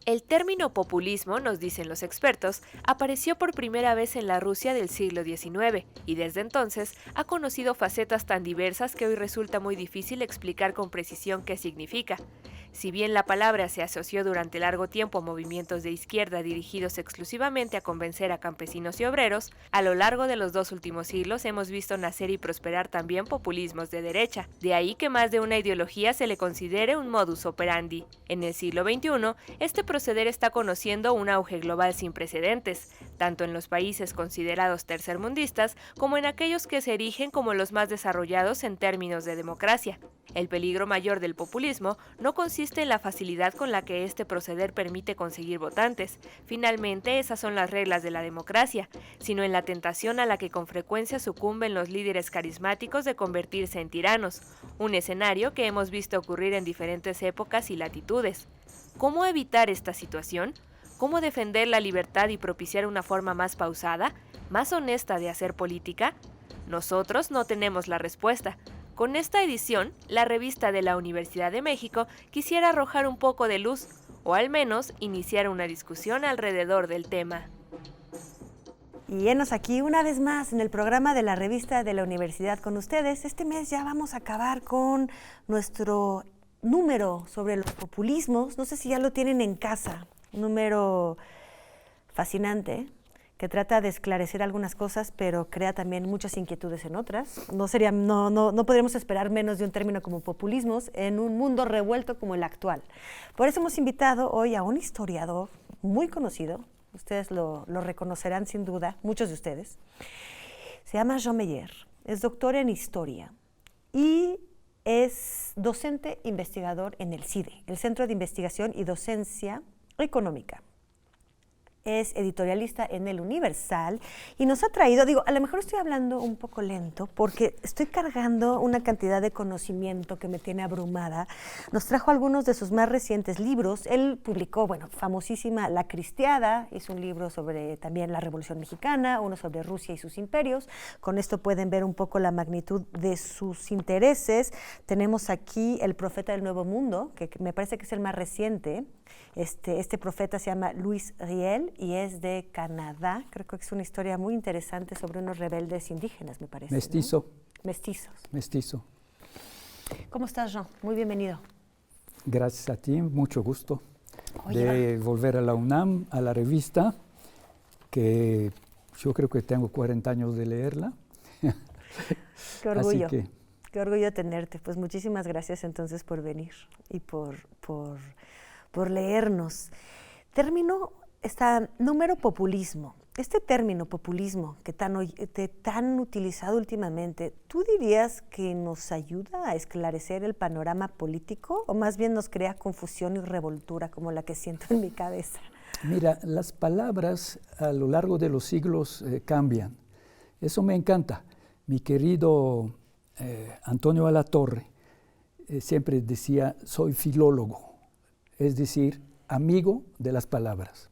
El término populismo, nos dicen los expertos, apareció por primera vez en la Rusia del siglo XIX y desde entonces ha conocido facetas tan diversas que hoy resulta muy difícil explicar con precisión qué significa. Si bien la palabra se asoció durante largo tiempo a movimientos de izquierda dirigidos exclusivamente a convencer a campesinos y obreros, a lo largo de los dos últimos siglos hemos visto nacer y prosperar también populismos de derecha. De ahí que más de una ideología se le considere un modus operandi. En el siglo XXI, este proceder está conociendo un auge global sin precedentes, tanto en los países considerados tercermundistas como en aquellos que se erigen como los más desarrollados en términos de democracia. El peligro mayor del populismo no consiste en la facilidad con la que este proceder permite conseguir votantes, finalmente esas son las reglas de la democracia, sino en la tentación a la que con frecuencia sucumben los líderes carismáticos de convertirse en tiranos, un escenario que hemos visto ocurrir en diferentes épocas y latitudes. ¿Cómo evitar esta situación? ¿Cómo defender la libertad y propiciar una forma más pausada, más honesta de hacer política? Nosotros no tenemos la respuesta. Con esta edición, la revista de la Universidad de México quisiera arrojar un poco de luz, o al menos iniciar una discusión alrededor del tema. Y enos aquí una vez más en el programa de la revista de la universidad con ustedes. Este mes ya vamos a acabar con nuestro número sobre los populismos. No sé si ya lo tienen en casa, un número fascinante que trata de esclarecer algunas cosas, pero crea también muchas inquietudes en otras. No podríamos esperar menos de un término como populismos en un mundo revuelto como el actual. Por eso hemos invitado hoy a un historiador muy conocido. Ustedes lo reconocerán sin duda, muchos de ustedes. Se llama Jean Meyer, es doctor en historia y es docente investigador en el CIDE, el Centro de Investigación y Docencia Económica. Es editorialista en El Universal y nos ha traído, a lo mejor estoy hablando un poco lento porque estoy cargando una cantidad de conocimiento que me tiene abrumada. Nos trajo algunos de sus más recientes libros. Él publicó, famosísima La Cristiada, hizo un libro sobre también la Revolución Mexicana, uno sobre Rusia y sus imperios. Con esto pueden ver un poco la magnitud de sus intereses. Tenemos aquí El Profeta del Nuevo Mundo, que me parece que es el más reciente. Este profeta se llama Louis Riel y es de Canadá. Creo que es una historia muy interesante sobre unos rebeldes indígenas, me parece. Mestizo. ¿No? Mestizos. Mestizo. ¿Cómo estás, Jean? Muy bienvenido. Gracias a ti, mucho gusto de volver a la UNAM, a la revista, que yo creo que tengo 40 años de leerla. Qué orgullo. Así que, qué orgullo tenerte. Pues muchísimas gracias entonces por venir y por leernos. Número populismo. Este término populismo que tan utilizado últimamente, ¿tú dirías que nos ayuda a esclarecer el panorama político o más bien nos crea confusión y revoltura como la que siento en mi cabeza? mira, las palabras a lo largo de los siglos cambian. Eso me encanta. Mi querido Antonio Alatorre siempre decía, soy filólogo, es decir, amigo de las palabras.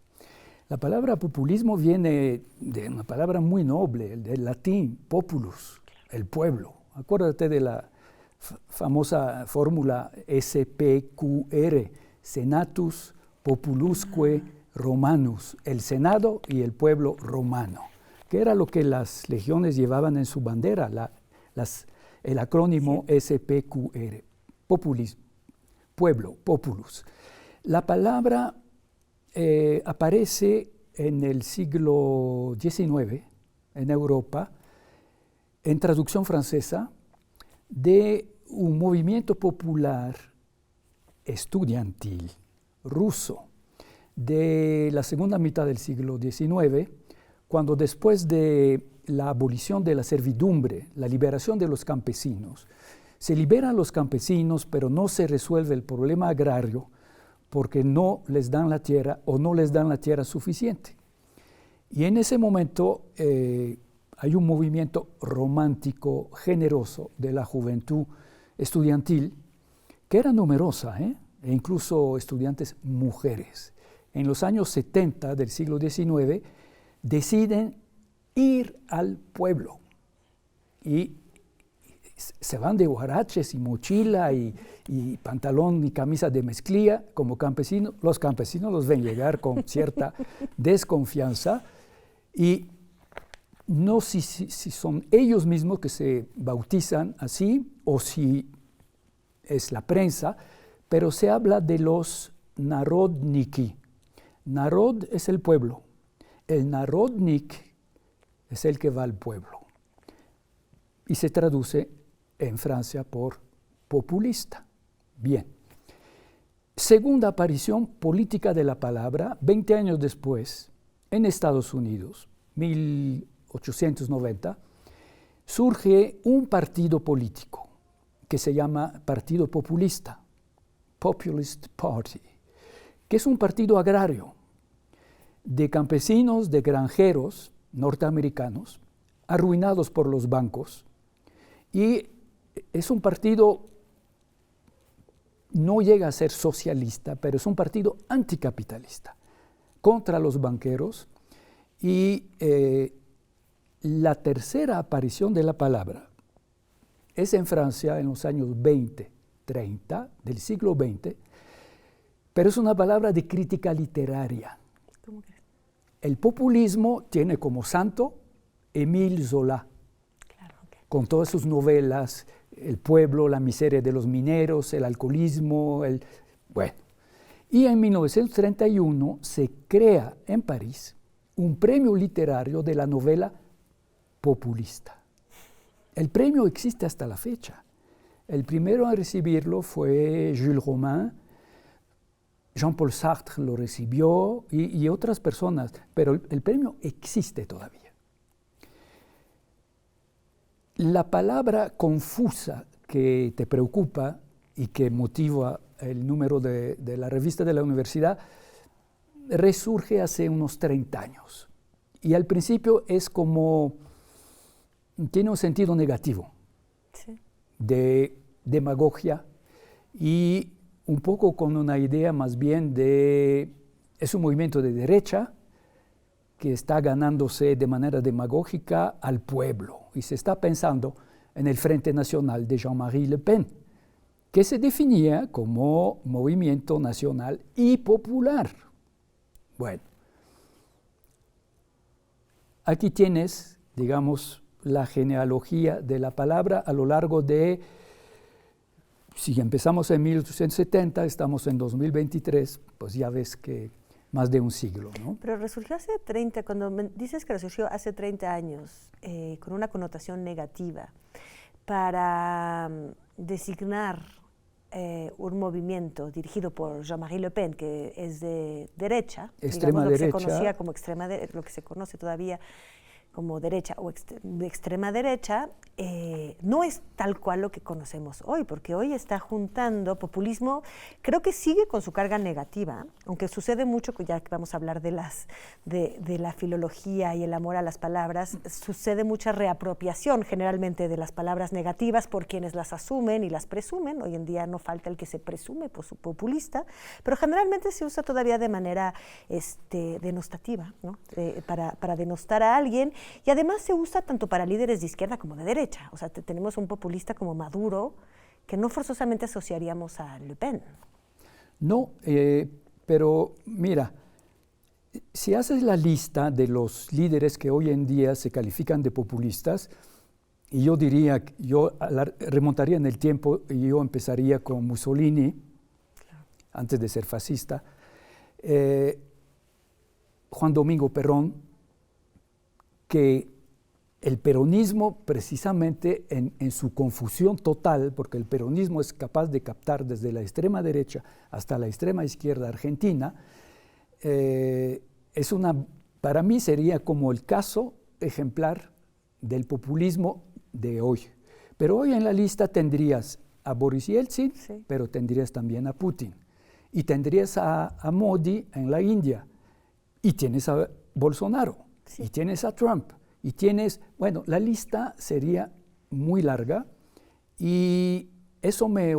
La palabra populismo viene de una palabra muy noble, del latín, populus, el pueblo. Acuérdate de la famosa fórmula SPQR, Senatus Populusque Romanus, el Senado y el pueblo romano, que era lo que las legiones llevaban en su bandera, el acrónimo SPQR, populismo, pueblo, populus. La palabra aparece en el siglo XIX en Europa, en traducción francesa, de un movimiento popular estudiantil ruso de la segunda mitad del siglo XIX, cuando después de la abolición de la servidumbre, la liberación de los campesinos, se liberan los campesinos, pero no se resuelve el problema agrario, porque no les dan la tierra o no les dan la tierra suficiente. Y en ese momento hay un movimiento romántico, generoso de la juventud estudiantil, que era numerosa, e incluso estudiantes mujeres. En los años 70 del siglo XIX deciden ir al pueblo y se van de huaraches y mochila y pantalón y camisa de mezclilla como campesinos. Los campesinos los ven llegar con cierta desconfianza y no si son ellos mismos que se bautizan así o si es la prensa, pero se habla de los narodniki. Narod es el pueblo, el narodnik es el que va al pueblo y se traduce en Francia por populista. Bien. Segunda aparición política de la palabra, 20 años después, en Estados Unidos, 1890, surge un partido político que se llama Partido Populista, Populist Party, que es un partido agrario de campesinos, de granjeros norteamericanos, arruinados por los bancos, y es un partido, no llega a ser socialista, pero es un partido anticapitalista, contra los banqueros, y la tercera aparición de la palabra es en Francia en los años 20, 30 del siglo XX, pero es una palabra de crítica literaria. ¿Cómo crees? El populismo tiene como santo Émile Zola, Claro, okay. con todas sus novelas, El pueblo, la miseria de los mineros, el alcoholismo, bueno. Y en 1931 se crea en París un premio literario de la novela populista. El premio existe hasta la fecha. El primero en recibirlo fue Jules Romain, Jean-Paul Sartre lo recibió y otras personas, pero el premio existe todavía. La palabra confusa que te preocupa y que motiva el número de la revista de la universidad resurge hace unos 30 años. Y al principio es como, tiene un sentido negativo, Sí. de demagogia y un poco con una idea más bien es un movimiento de derecha que está ganándose de manera demagógica al pueblo y se está pensando en el Frente Nacional de Jean-Marie Le Pen, que se definía como movimiento nacional y popular. Bueno, aquí tienes, digamos, la genealogía de la palabra a lo largo de, si empezamos en 1870, estamos en 2023, pues ya ves que más de un siglo, ¿no? Pero resurgió hace 30, cuando dices que resurgió hace 30 años, con una connotación negativa, para designar un movimiento dirigido por Jean-Marie Le Pen, que es de derecha, Extrema digamos, lo que derecha. se conocía como lo que se conoce todavía como derecha o de extrema derecha, no es tal cual lo que conocemos hoy, porque hoy está juntando populismo, creo que sigue con su carga negativa, aunque sucede mucho, ya que vamos a hablar de la filología y el amor a las palabras, sucede mucha reapropiación generalmente de las palabras negativas por quienes las asumen y las presumen. Hoy en día no falta el que se presume por su populista, pero generalmente se usa todavía de manera denostativa, ¿no? Para denostar a alguien. Y además se usa tanto para líderes de izquierda como de derecha. O sea, tenemos un populista como Maduro que no forzosamente asociaríamos a Le Pen. No, pero mira, si haces la lista de los líderes que hoy en día se califican de populistas, y yo diría, yo remontaría en el tiempo y yo empezaría con Mussolini, claro, antes de ser fascista, Juan Domingo Perón, que el peronismo precisamente en su confusión total, porque el peronismo es capaz de captar desde la extrema derecha hasta la extrema izquierda argentina, para mí sería como el caso ejemplar del populismo de hoy. Pero hoy en la lista tendrías a Boris Yeltsin, sí, pero tendrías también a Putin, y tendrías a Modi en la India, y tienes a Bolsonaro. Sí. Y tienes a Trump, y tienes, bueno, la lista sería muy larga y eso me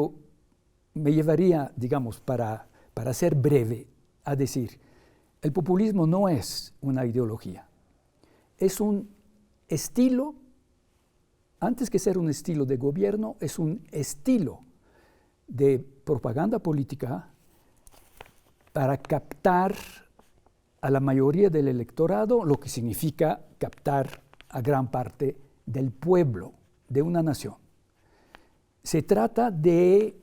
llevaría, digamos, para ser breve, a decir, el populismo no es una ideología, es un estilo antes que ser un estilo de gobierno, es un estilo de propaganda política para captar a la mayoría del electorado, lo que significa captar a gran parte del pueblo, de una nación. Se trata de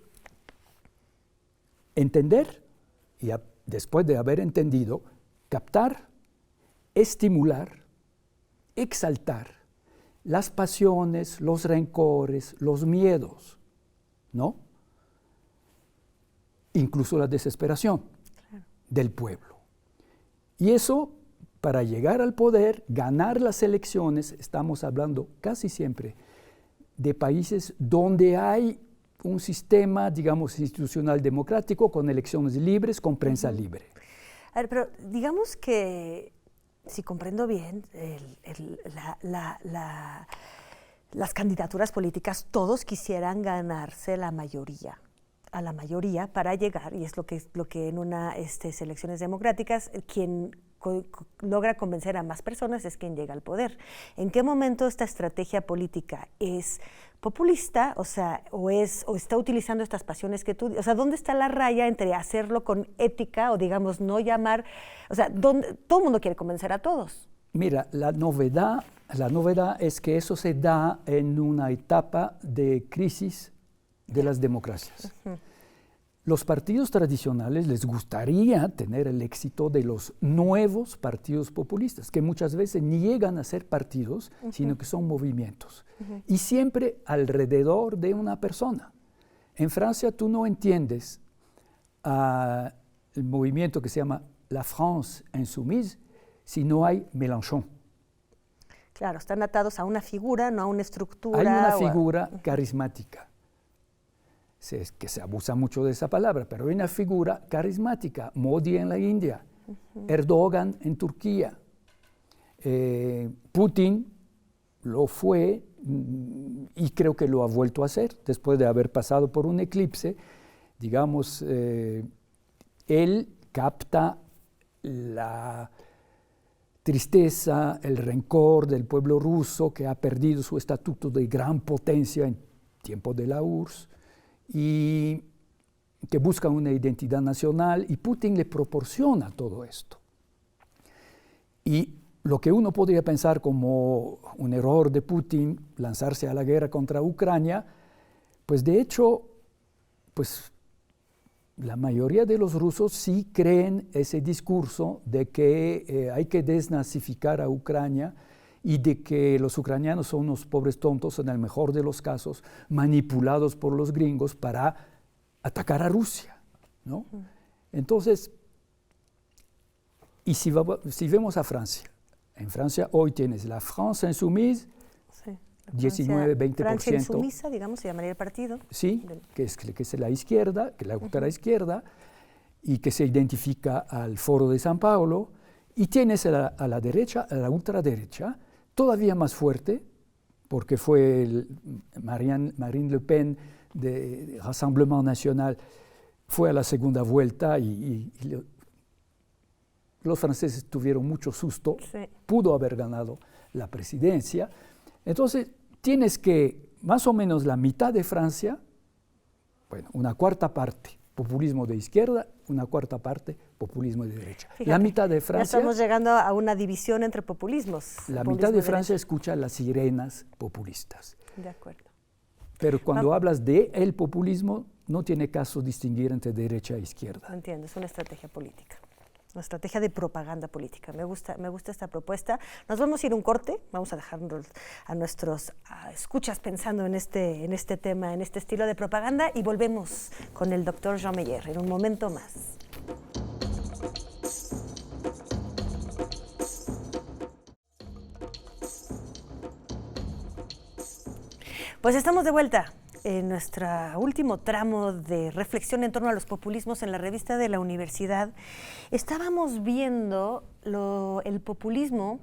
entender y después de haber entendido, captar, estimular, exaltar las pasiones, los rencores, los miedos, ¿no? Incluso la desesperación del pueblo. Y eso, para llegar al poder, ganar las elecciones, estamos hablando casi siempre de países donde hay un sistema, digamos, institucional democrático, con elecciones libres, con prensa libre. A ver, pero digamos que, si comprendo bien, las candidaturas políticas, todos quisieran ganarse a la mayoría para llegar, y es lo que en unas elecciones democráticas, quien logra convencer a más personas es quien llega al poder. ¿En qué momento esta estrategia política es populista, o está utilizando estas pasiones que tú, dónde está la raya entre hacerlo con ética o, digamos, no llamar, todo el mundo quiere convencer a todos? Mira, la novedad es que eso se da en una etapa de crisis de las democracias. Los partidos tradicionales les gustaría tener el éxito de los nuevos partidos populistas, que muchas veces ni llegan a ser partidos, sino que son movimientos. Y siempre alrededor de una persona. En Francia tú no entiendes el movimiento que se llama La France Insoumise si no hay Mélenchon. Claro, están atados a una figura, no a una estructura. Hay una figura carismática. Es que se abusa mucho de esa palabra, pero hay una figura carismática, Modi en la India, Erdogan en Turquía, Putin lo fue y creo que lo ha vuelto a hacer después de haber pasado por un eclipse. Digamos, él capta la tristeza, el rencor del pueblo ruso que ha perdido su estatuto de gran potencia en tiempo de la URSS, y que busca una identidad nacional, y Putin le proporciona todo esto. Y lo que uno podría pensar como un error de Putin, lanzarse a la guerra contra Ucrania, pues de hecho, pues la mayoría de los rusos sí creen ese discurso de que hay que desnazificar a Ucrania, y de que los ucranianos son unos pobres tontos, en el mejor de los casos, manipulados por los gringos para atacar a Rusia, ¿no? Entonces, y si vemos a Francia, en Francia hoy tienes la France Insoumise, 19-20%. Francia Insumisa, digamos, se llamaría el partido. Sí, que es la izquierda, que la ultraizquierda, y que se identifica al Foro de San Paulo, y tienes a la derecha, a la ultraderecha, todavía más fuerte, porque fue Marine Le Pen de Rassemblement National, fue a la segunda vuelta y los franceses tuvieron mucho susto, pudo haber ganado la presidencia. Entonces, tienes que más o menos la mitad de Francia, bueno, una cuarta parte populismo de izquierda, una cuarta parte populismo de derecha. Fíjate, la mitad de Francia... Ya estamos llegando a una división entre populismos. La mitad de Francia escucha las sirenas populistas. De acuerdo. Pero cuando hablas de el populismo, no tiene caso distinguir entre derecha e izquierda. Entiendo, es una estrategia política. Una estrategia de propaganda política. Me gusta esta propuesta. Nos vamos a ir a un corte, vamos a dejarnos a nuestros escuchas pensando en este tema, en este estilo de propaganda, y volvemos con el doctor Jean Meyer en un momento más. Pues estamos de vuelta en nuestro último tramo de reflexión en torno a los populismos en la revista de la universidad. Estábamos viendo el populismo,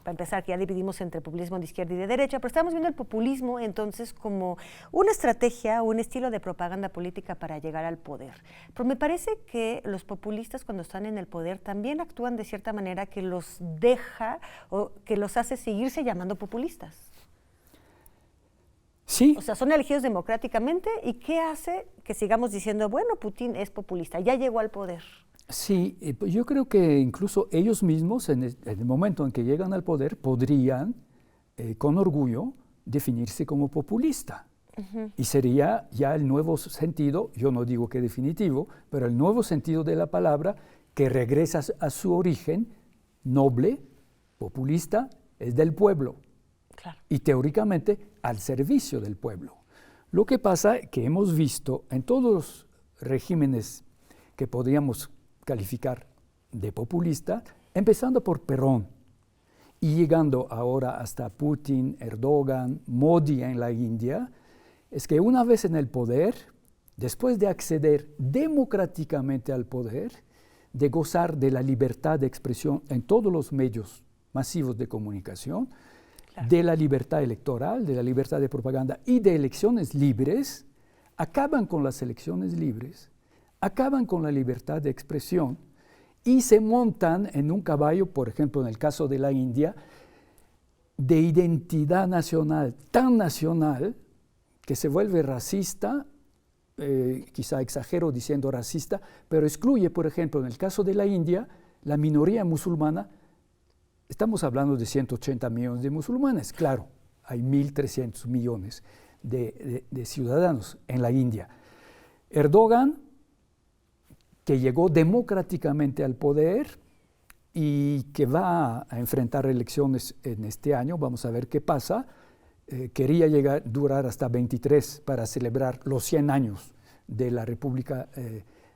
para empezar, que ya dividimos entre populismo de izquierda y de derecha, pero estábamos viendo el populismo entonces como una estrategia o un estilo de propaganda política para llegar al poder. Pero me parece que los populistas, cuando están en el poder, también actúan de cierta manera que los deja o que los hace seguirse llamando populistas. Sí. O sea, son elegidos democráticamente, ¿y qué hace que sigamos diciendo, bueno, Putin es populista, ya llegó al poder? Sí, pues yo creo que incluso ellos mismos, en el momento en que llegan al poder, podrían, con orgullo, definirse como populista. Y sería ya el nuevo sentido, yo no digo que definitivo, pero el nuevo sentido de la palabra que regresa a su origen noble, populista, es del pueblo. Claro. Y teóricamente al servicio del pueblo. Lo que pasa es que hemos visto en todos los regímenes que podríamos calificar de populista, empezando por Perón y llegando ahora hasta Putin, Erdogan, Modi en la India, es que una vez en el poder, después de acceder democráticamente al poder, de gozar de la libertad de expresión en todos los medios masivos de comunicación, claro, de la libertad electoral, de la libertad de propaganda y de elecciones libres, acaban con las elecciones libres, acaban con la libertad de expresión y se montan en un caballo, por ejemplo, en el caso de la India, de identidad nacional, tan nacional que se vuelve racista, quizá exagero diciendo racista, pero excluye, por ejemplo, en el caso de la India, la minoría musulmana. Estamos hablando de 180 millones de musulmanes, claro, hay 1.300 millones de ciudadanos en la India. Erdogan, que llegó democráticamente al poder y que va a enfrentar elecciones en este año, vamos a ver qué pasa, quería durar hasta 23 para celebrar los 100 años de la República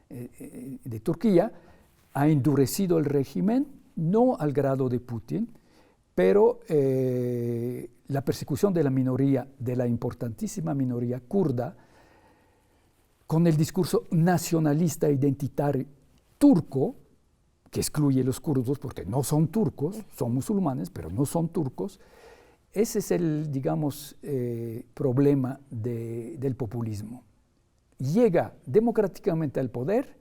de Turquía, ha endurecido el régimen, no al grado de Putin, pero la persecución de la minoría, de la importantísima minoría kurda, con el discurso nacionalista identitario turco, que excluye a los kurdos porque no son turcos, son musulmanes, pero no son turcos. Ese es el, digamos, problema del populismo. Llega democráticamente al poder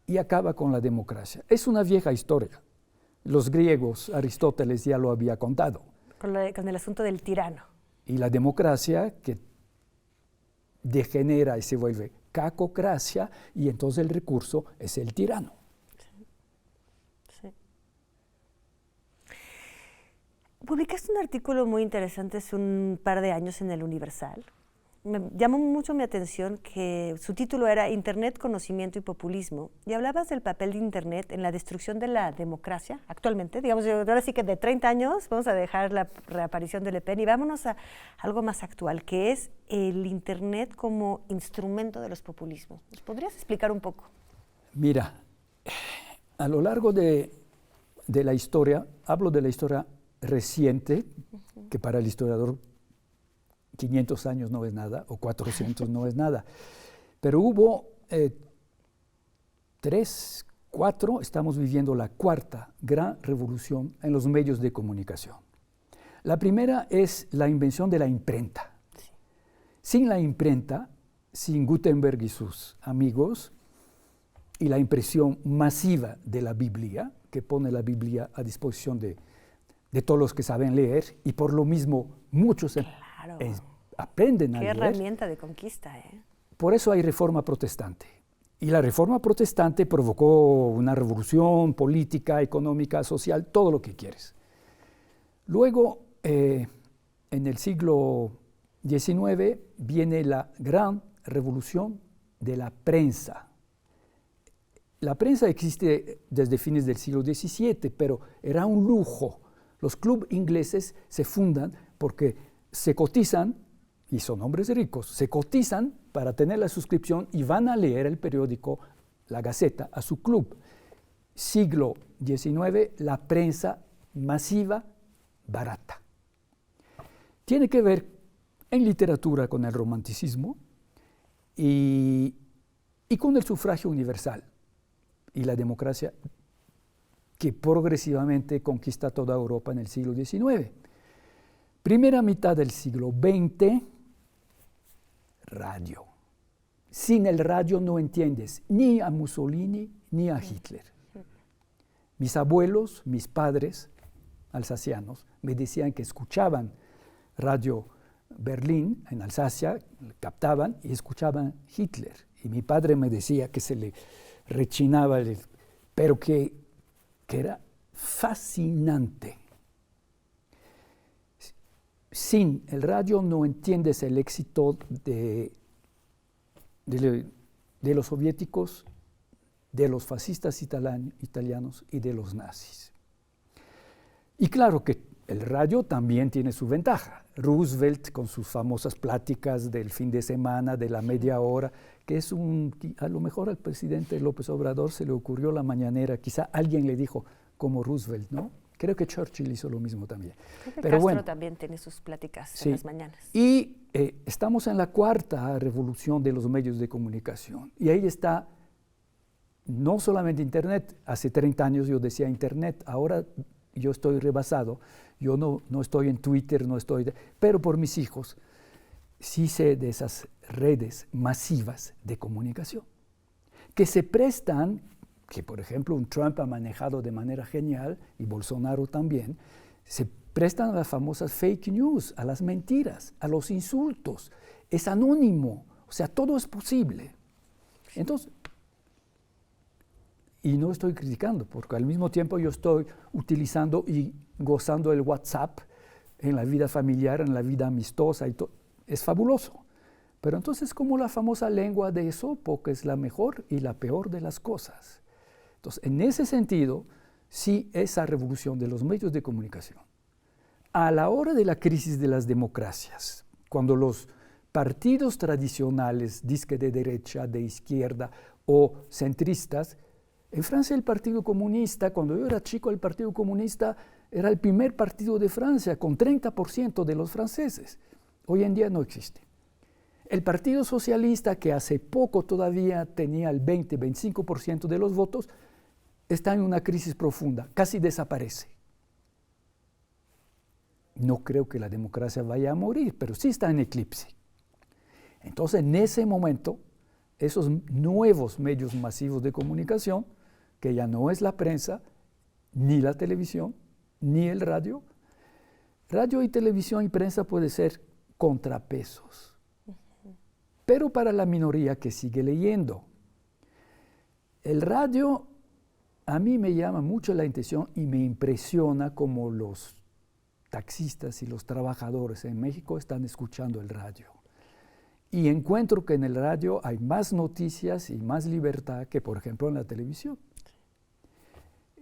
y acaba con la democracia. Es una vieja historia. Los griegos, Aristóteles ya lo había contado. Con el asunto del tirano. Y la democracia que degenera y se vuelve cacocracia, y entonces el recurso es el tirano. Sí. Publicaste un artículo muy interesante hace un par de años en El Universal. Me llamó mucho mi atención que su título era Internet, conocimiento y populismo, y hablabas del papel de Internet en la destrucción de la democracia actualmente. Digamos, ahora sí que de 30 años vamos a dejar la reaparición de Le Pen y vámonos a algo más actual, que es el Internet como instrumento de los populismos. ¿Nos podrías explicar un poco? Mira, a lo largo de la historia, hablo de la historia reciente, que para el historiador 500 años no es nada, o 400 no es nada. Pero hubo 3, 4, estamos viviendo la cuarta gran revolución en los medios de comunicación. La primera es la invención de la imprenta. Sí. Sin la imprenta, sin Gutenberg y sus amigos, y la impresión masiva de la Biblia, que pone la Biblia a disposición de todos los que saben leer, y por lo mismo muchos claro. Aprenden a leer. Qué herramienta de conquista, ¿eh? Por eso hay reforma protestante. Y la reforma protestante provocó una revolución política, económica, social, todo lo que quieres. Luego, en el siglo XIX, viene la gran revolución de la prensa. La prensa existe desde fines del siglo XVII, pero era un lujo. Los clubes ingleses se fundan porque se cotizan, y son hombres ricos, se cotizan para tener la suscripción y van a leer el periódico, la Gaceta, a su club. Siglo XIX, la prensa masiva, barata. Tiene que ver en literatura con el romanticismo y con el sufragio universal y la democracia que progresivamente conquista toda Europa en el siglo XIX. Primera mitad del siglo XX, radio. Sin el radio no entiendes ni a Mussolini ni a Hitler. Mis abuelos, mis padres alsacianos, me decían que escuchaban radio Berlín, en Alsacia, captaban y escuchaban Hitler. Y mi padre me decía que se le rechinaba, pero que era fascinante. Sin el radio no entiendes el éxito de los soviéticos, de los fascistas italianos y de los nazis. Y claro que el radio también tiene su ventaja. Roosevelt con sus famosas pláticas del fin de semana, de la media hora, que es a lo mejor al presidente López Obrador se le ocurrió la mañanera, quizá alguien le dijo, como Roosevelt, ¿no? Creo que Churchill hizo lo mismo también. Creo que Pero Castro bueno, también tiene sus pláticas sí. en las mañanas. Y estamos en la cuarta revolución de los medios de comunicación. Y ahí está no solamente Internet. Hace 30 años yo decía Internet, ahora yo estoy rebasado. Yo no estoy en Twitter, pero por mis hijos sí sé de esas redes masivas de comunicación que se prestan, que por ejemplo un Trump ha manejado de manera genial y Bolsonaro también, se prestan a las famosas fake news, a las mentiras, a los insultos. Es anónimo, o sea, todo es posible. Entonces, y no estoy criticando, porque al mismo tiempo yo estoy utilizando y gozando el WhatsApp en la vida familiar, en la vida amistosa, y es fabuloso. Pero entonces como la famosa lengua de Esopo, que es la mejor y la peor de las cosas. Entonces, en ese sentido, sí, esa revolución de los medios de comunicación, a la hora de la crisis de las democracias, cuando los partidos tradicionales, disque de derecha, de izquierda o centristas, en Francia el Partido Comunista, cuando yo era chico, el Partido Comunista era el primer partido de Francia, con 30% de los franceses. Hoy en día no existe. El Partido Socialista, que hace poco todavía tenía el 20-25% de los votos, está en una crisis profunda, casi desaparece. No creo que la democracia vaya a morir, pero sí está en eclipse. Entonces, en ese momento, esos nuevos medios masivos de comunicación, que ya no es la prensa, ni la televisión, ni el radio. Radio y televisión y prensa puede ser contrapesos, pero para la minoría que sigue leyendo. El radio a mí me llama mucho la atención y me impresiona cómo los taxistas y los trabajadores en México están escuchando el radio. Y encuentro que en el radio hay más noticias y más libertad que, por ejemplo, en la televisión.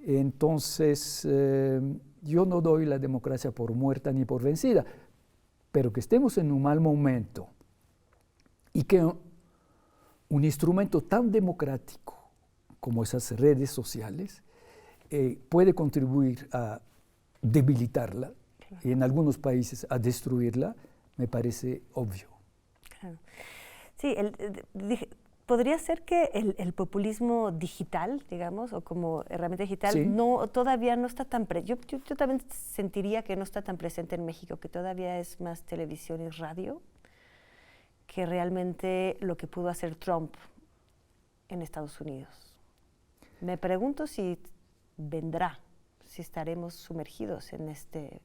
Entonces, yo no doy la democracia por muerta ni por vencida, pero que estemos en un mal momento y que un instrumento tan democrático como esas redes sociales puede contribuir a debilitarla y en algunos países a destruirla, me parece obvio. Claro. Sí, podría ser que el populismo digital, digamos, o como herramienta digital, Sí. todavía no está tan presente. Yo también sentiría que no está tan presente en México, que todavía es más televisión y radio que realmente lo que pudo hacer Trump en Estados Unidos. Me pregunto si vendrá, si estaremos sumergidos en este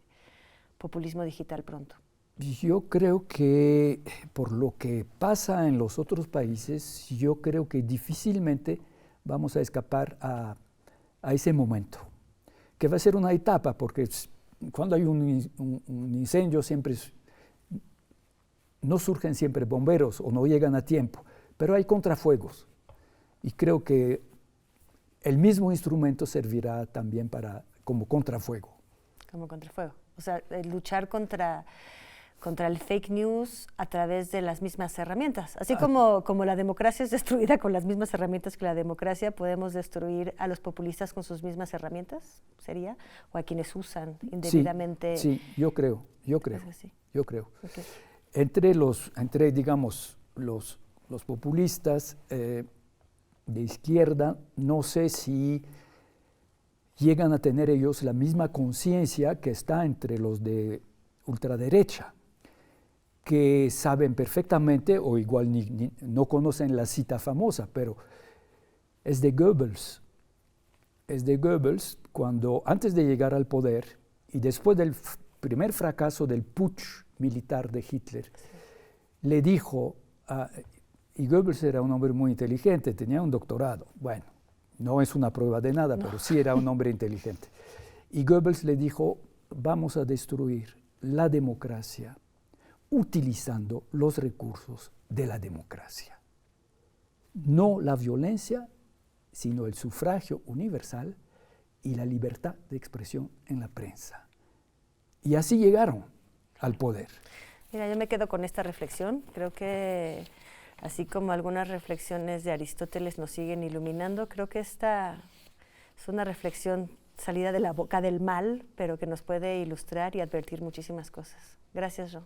populismo digital pronto. Yo creo que por lo que pasa en los otros países, yo creo que difícilmente vamos a escapar a ese momento, que va a ser una etapa, porque cuando hay un incendio no surgen siempre bomberos o no llegan a tiempo, pero hay contrafuegos. Y creo que el mismo instrumento servirá también como contrafuego. Como contrafuego. O sea, luchar contra el fake news a través de las mismas herramientas. Así como la democracia es destruida con las mismas herramientas que la democracia, ¿podemos destruir a los populistas con sus mismas herramientas? ¿Sería? ¿O a quienes usan indebidamente? Sí, yo creo. Sí. Yo creo. Okay. Entre digamos, los populistas de izquierda, no sé si llegan a tener ellos la misma conciencia que está entre los de ultraderecha, que saben perfectamente, o igual no conocen la cita famosa, pero es de Goebbels. Es de Goebbels cuando, antes de llegar al poder, y después del primer fracaso del Putsch militar de Hitler, le dijo, y Goebbels era un hombre muy inteligente, tenía un doctorado, bueno, no es una prueba de nada, pero sí era un hombre inteligente. Y Goebbels le dijo, vamos a destruir la democracia utilizando los recursos de la democracia. No la violencia, sino el sufragio universal y la libertad de expresión en la prensa. Y así llegaron al poder. Mira, yo me quedo con esta reflexión. Creo que así como algunas reflexiones de Aristóteles nos siguen iluminando, creo que esta es una reflexión salida de la boca del mal, pero que nos puede ilustrar y advertir muchísimas cosas. Gracias, Ro,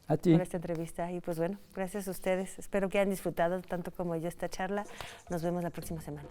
A ti. por esta entrevista. Y pues bueno, gracias a ustedes. Espero que hayan disfrutado tanto como yo esta charla. Nos vemos la próxima semana.